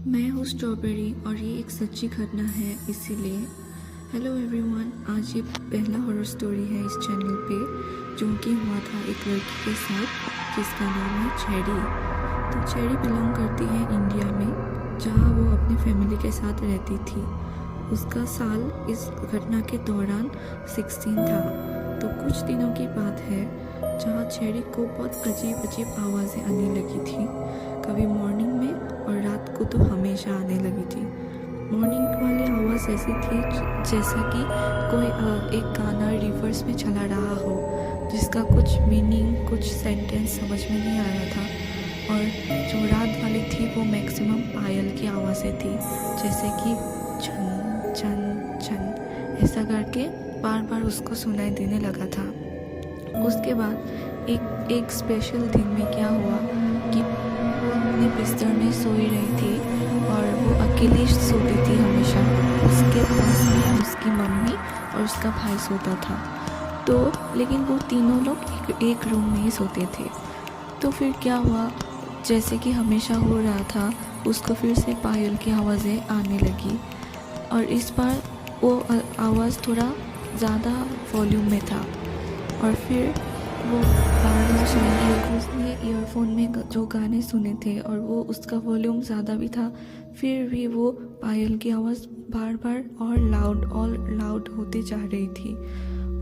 मैं हूँ स्ट्रॉबेरी और ये एक सच्ची घटना है इसीलिए। हेलो एवरीवन, आज ये पहला हॉरर स्टोरी है इस चैनल पे जो कि हुआ था एक लड़की के साथ जिसका नाम है चेरी। तो चेरी बिलोंग करती है इंडिया में, जहाँ वो अपने फैमिली के साथ रहती थी। उसका साल इस घटना के दौरान 16 था। तो कुछ दिनों की बात है जहाँ चेरी को बहुत अजीब अजीब आवाज़ें आने लगी थी, कभी मॉर्निंग में और रात को तो हमेशा आने लगी थी। मॉर्निंग वाली आवाज़ ऐसी थी जैसा कि कोई एक गाना रिवर्स में चला रहा हो, जिसका कुछ मीनिंग, कुछ सेंटेंस समझ में नहीं आ रहा था। और जो रात वाली थी वो मैक्सिमम पायल की आवाज़ें थी, जैसे कि छन छन छन ऐसा करके बार बार उसको सुनाई देने लगा था। उसके बाद एक स्पेशल दिन में क्या हुआ कि वो अपने बिस्तर में सोई रही थी और वो अकेली सोती थी हमेशा। उसके पास में उसकी मम्मी और उसका भाई सोता था। तो लेकिन वो तीनों लोग एक रूम में ही सोते थे। तो फिर क्या हुआ, जैसे कि हमेशा हो रहा था, उसको फिर से पायल की आवाज़ें आने लगी और इस बार वो आवाज़ थोड़ा ज़्यादा वॉल्यूम में था। और फिर वो बार बार सुनी, उसने ईयरफोन में जो गाने सुने थे और वो उसका वॉल्यूम ज़्यादा भी था, फिर भी वो पायल की आवाज़ बार बार और लाउड होती जा रही थी।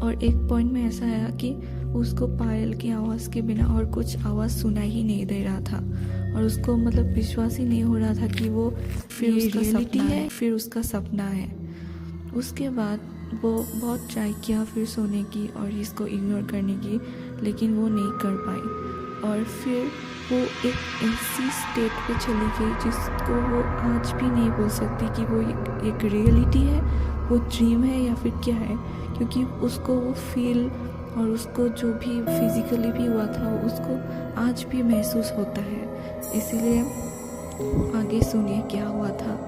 और एक पॉइंट में ऐसा आया कि उसको पायल की आवाज़ के बिना और कुछ आवाज़ सुना ही नहीं दे रहा था और उसको मतलब विश्वास ही नहीं हो रहा था कि वो फिर उसका रियलिटी है, फिर उसका सपना है। उसके बाद वो बहुत ट्राई किया फिर सोने की और इसको इग्नोर करने की, लेकिन वो नहीं कर पाई। और फिर वो एक ऐसी स्टेट पे चली गई जिसको वो आज भी नहीं बोल सकती कि वो एक रियलिटी है, वो ड्रीम है या फिर क्या है, क्योंकि उसको वो फील और उसको जो भी फिज़िकली भी हुआ था उसको आज भी महसूस होता है। इसीलिए आगे सुनिए क्या हुआ था।